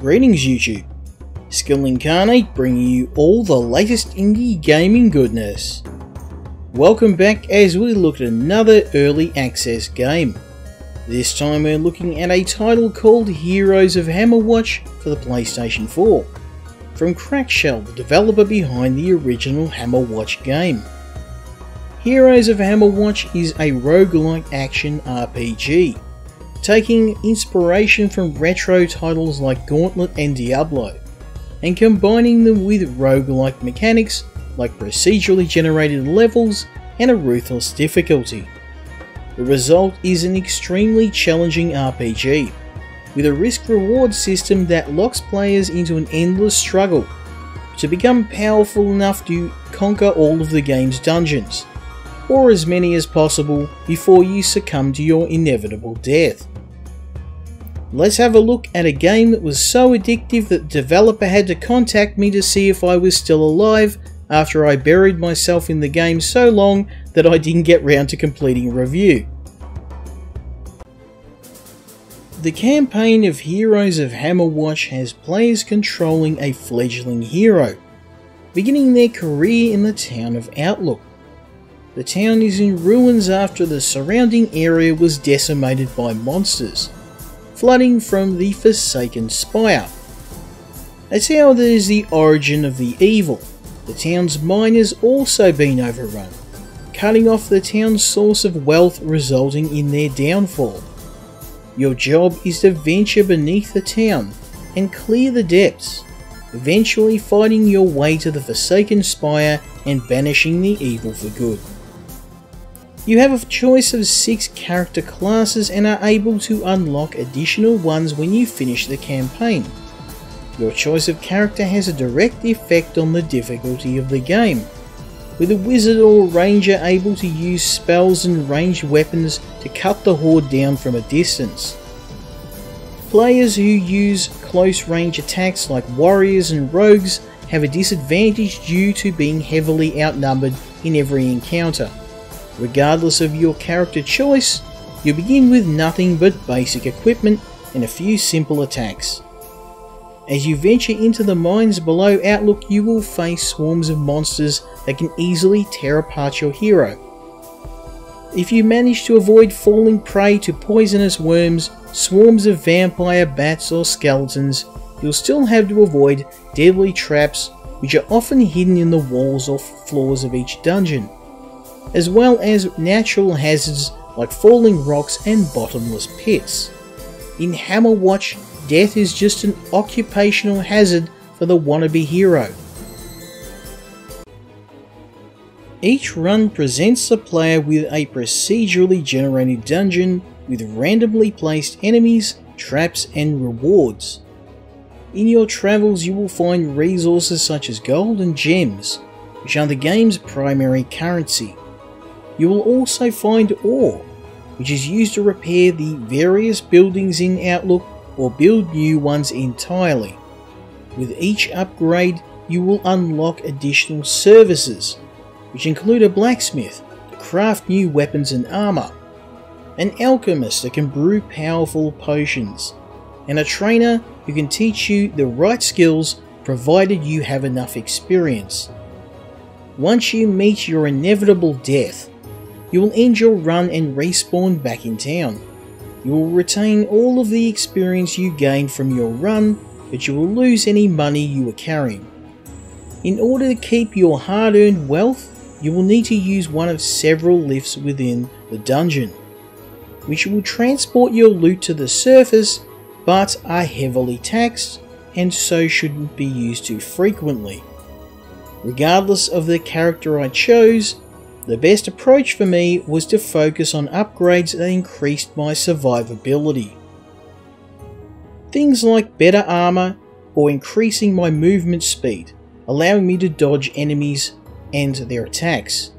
Greetings YouTube, Skill Incarnate bringing you all the latest indie gaming goodness. Welcome back as we look at another early access game. This time we're looking at a title called Heroes of Hammerwatch for the PlayStation 4, from Crackshell, the developer behind the original Hammerwatch game. Heroes of Hammerwatch is a roguelike action RPG, taking inspiration from retro titles like Gauntlet and Diablo, and combining them with roguelike mechanics like procedurally generated levels and a ruthless difficulty. The result is an extremely challenging RPG, with a risk-reward system that locks players into an endless struggle to become powerful enough to conquer all of the game's dungeons, or as many as possible before you succumb to your inevitable death. Let's have a look at a game that was so addictive that the developer had to contact me to see if I was still alive after I buried myself in the game so long that I didn't get round to completing a review. The campaign of Heroes of Hammerwatch has players controlling a fledgling hero, beginning their career in the town of Outlook. The town is in ruins after the surrounding area was decimated by monsters, flooding from the Forsaken Spire. That's how there is the origin of the evil. The town's mine has also been overrun, cutting off the town's source of wealth, resulting in their downfall. Your job is to venture beneath the town and clear the depths, eventually fighting your way to the Forsaken Spire and banishing the evil for good. You have a choice of 6 character classes and are able to unlock additional ones when you finish the campaign. Your choice of character has a direct effect on the difficulty of the game, with a wizard or ranger able to use spells and ranged weapons to cut the horde down from a distance. Players who use close range attacks like warriors and rogues have a disadvantage due to being heavily outnumbered in every encounter. Regardless of your character choice, you begin with nothing but basic equipment and a few simple attacks. As you venture into the mines below Outlook, you will face swarms of monsters that can easily tear apart your hero. If you manage to avoid falling prey to poisonous worms, swarms of vampire bats or skeletons, you'll still have to avoid deadly traps which are often hidden in the walls or floors of each dungeon, as well as natural hazards like falling rocks and bottomless pits. In Hammerwatch, death is just an occupational hazard for the wannabe hero. Each run presents the player with a procedurally generated dungeon with randomly placed enemies, traps and rewards. In your travels you will find resources such as gold and gems, which are the game's primary currency. You will also find ore, which is used to repair the various buildings in Outlook or build new ones entirely. With each upgrade, you will unlock additional services, which include a blacksmith to craft new weapons and armor, an alchemist that can brew powerful potions, and a trainer who can teach you the right skills provided you have enough experience. Once you meet your inevitable death, you will end your run and respawn back in town. You will retain all of the experience you gained from your run, but you will lose any money you were carrying. In order to keep your hard-earned wealth, you will need to use one of several lifts within the dungeon, which will transport your loot to the surface, but are heavily taxed and so shouldn't be used too frequently. Regardless of the character I chose, the best approach for me was to focus on upgrades that increased my survivability. Things like better armor or increasing my movement speed, allowing me to dodge enemies and their attacks.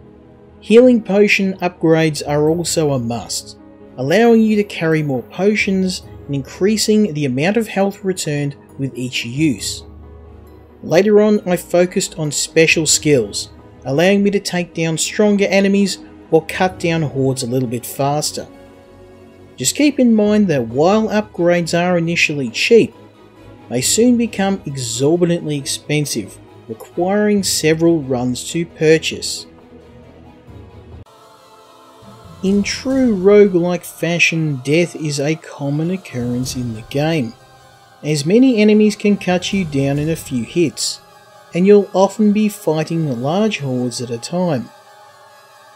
Healing potion upgrades are also a must, allowing you to carry more potions and increasing the amount of health returned with each use. Later on, I focused on special skills, allowing me to take down stronger enemies or cut down hordes a little bit faster. Just keep in mind that while upgrades are initially cheap, may soon become exorbitantly expensive, requiring several runs to purchase. In true roguelike fashion, death is a common occurrence in the game, as many enemies can cut you down in a few hits, and you'll often be fighting large hordes at a time.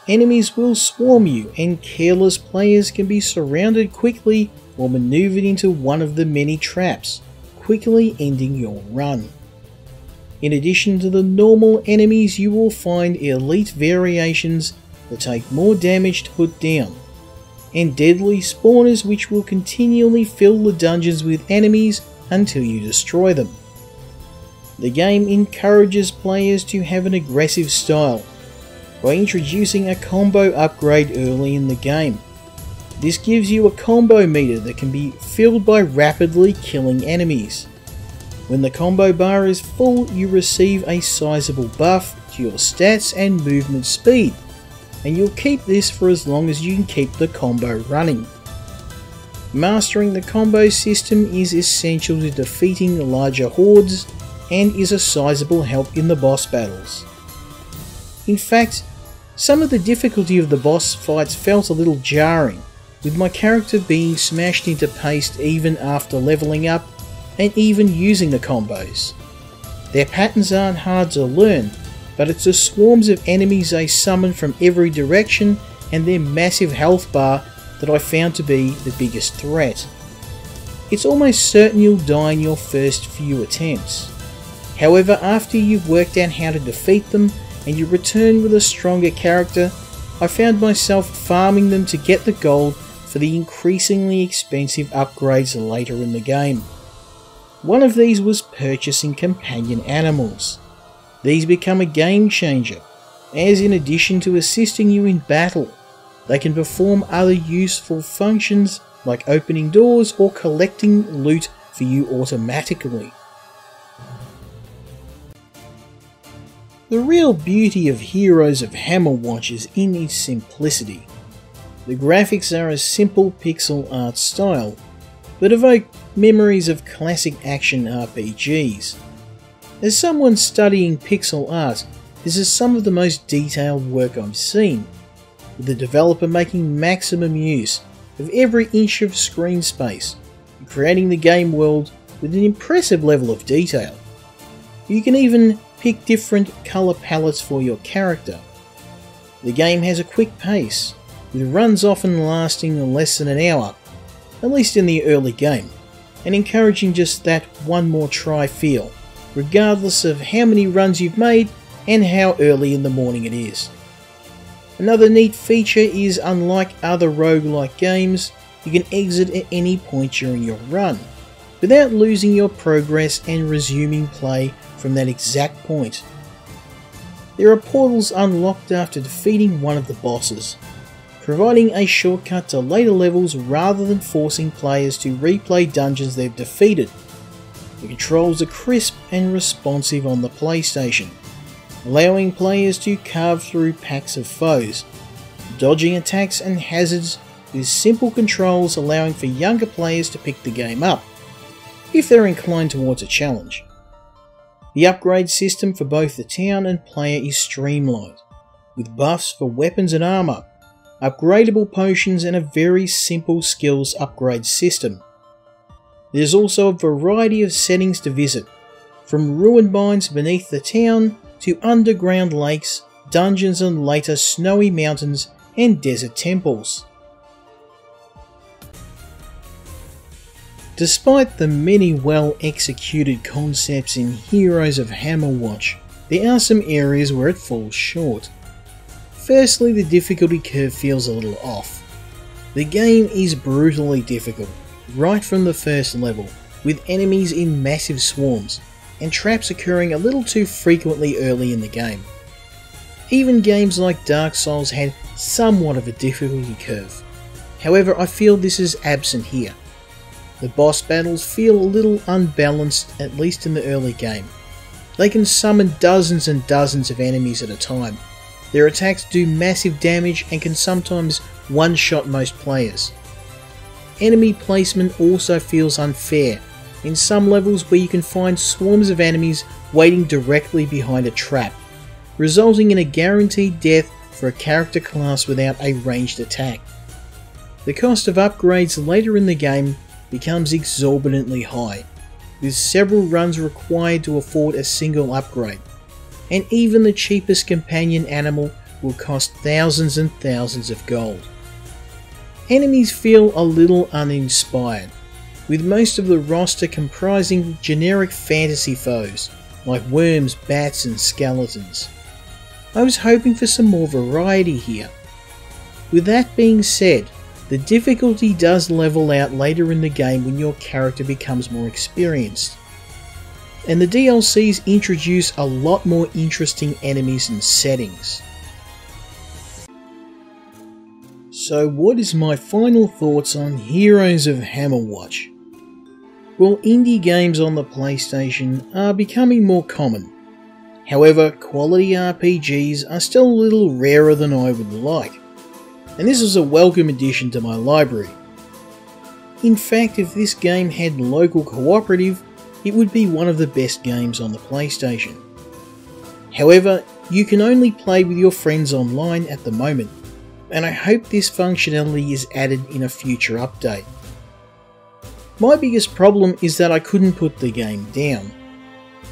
Enemies will swarm you, and careless players can be surrounded quickly or maneuvered into one of the many traps, quickly ending your run. In addition to the normal enemies, you will find elite variations that take more damage to put down, and deadly spawners which will continually fill the dungeons with enemies until you destroy them. The game encourages players to have an aggressive style by introducing a combo upgrade early in the game. This gives you a combo meter that can be filled by rapidly killing enemies. When the combo bar is full, you receive a sizable buff to your stats and movement speed, and you'll keep this for as long as you can keep the combo running. Mastering the combo system is essential to defeating larger hordes and is a sizable help in the boss battles. In fact, some of the difficulty of the boss fights felt a little jarring, with my character being smashed into paste even after leveling up and even using the combos. Their patterns aren't hard to learn, but it's the swarms of enemies they summon from every direction and their massive health bar that I found to be the biggest threat. It's almost certain you'll die in your first few attempts. However, after you've worked out how to defeat them and you return with a stronger character, I found myself farming them to get the gold for the increasingly expensive upgrades later in the game. One of these was purchasing companion animals. These become a game changer, as in addition to assisting you in battle, they can perform other useful functions like opening doors or collecting loot for you automatically. The real beauty of Heroes of Hammerwatch is in its simplicity. The graphics are a simple pixel art style, but evoke memories of classic action RPGs. As someone studying pixel art, this is some of the most detailed work I've seen, with the developer making maximum use of every inch of screen space and creating the game world with an impressive level of detail. You can even pick different colour palettes for your character. The game has a quick pace, with runs often lasting less than an hour, at least in the early game, and encouraging just that one more try feel, regardless of how many runs you've made and how early in the morning it is. Another neat feature is, unlike other roguelike games, you can exit at any point during your run, without losing your progress and resuming play from that exact point. There are portals unlocked after defeating one of the bosses, providing a shortcut to later levels rather than forcing players to replay dungeons they've defeated. The controls are crisp and responsive on the PlayStation, allowing players to carve through packs of foes, dodging attacks and hazards with simple controls, allowing for younger players to pick the game up, if they're inclined towards a challenge. The upgrade system for both the town and player is streamlined, with buffs for weapons and armour, upgradable potions and a very simple skills upgrade system. There's also a variety of settings to visit, from ruined mines beneath the town to underground lakes, dungeons and later snowy mountains and desert temples. Despite the many well-executed concepts in Heroes of Hammerwatch, there are some areas where it falls short. Firstly, the difficulty curve feels a little off. The game is brutally difficult, right from the first level, with enemies in massive swarms, and traps occurring a little too frequently early in the game. Even games like Dark Souls had somewhat of a difficulty curve. However, I feel this is absent here. The boss battles feel a little unbalanced, at least in the early game. They can summon dozens and dozens of enemies at a time. Their attacks do massive damage and can sometimes one-shot most players. Enemy placement also feels unfair, in some levels where you can find swarms of enemies waiting directly behind a trap, resulting in a guaranteed death for a character class without a ranged attack. The cost of upgrades later in the game becomes exorbitantly high, with several runs required to afford a single upgrade, and even the cheapest companion animal will cost thousands and thousands of gold. Enemies feel a little uninspired, with most of the roster comprising generic fantasy foes like worms, bats and skeletons. I was hoping for some more variety here. With that being said, the difficulty does level out later in the game when your character becomes more experienced, and the DLCs introduce a lot more interesting enemies and settings. So what is my final thoughts on Heroes of Hammerwatch? Well, indie games on the PlayStation are becoming more common. However, quality RPGs are still a little rarer than I would like, and this is a welcome addition to my library. In fact, if this game had local cooperative, it would be one of the best games on the PlayStation. However, you can only play with your friends online at the moment, and I hope this functionality is added in a future update. My biggest problem is that I couldn't put the game down.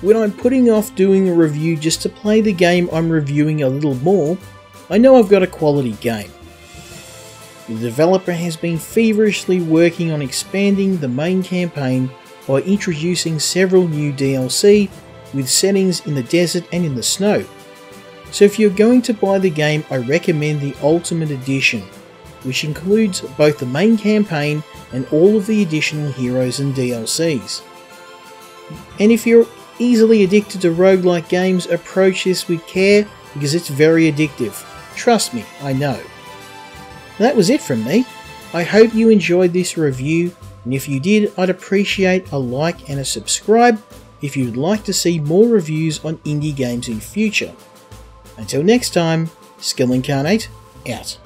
When I'm putting off doing a review just to play the game I'm reviewing a little more, I know I've got a quality game. The developer has been feverishly working on expanding the main campaign by introducing several new DLC with settings in the desert and in the snow. So if you're going to buy the game, I recommend the Ultimate Edition, which includes both the main campaign and all of the additional heroes and DLCs. And if you're easily addicted to roguelike games, approach this with care because it's very addictive. Trust me, I know. That was it from me. I hope you enjoyed this review, and if you did, I'd appreciate a like and a subscribe if you'd like to see more reviews on indie games in future. Until next time, Skill Incarnate, out.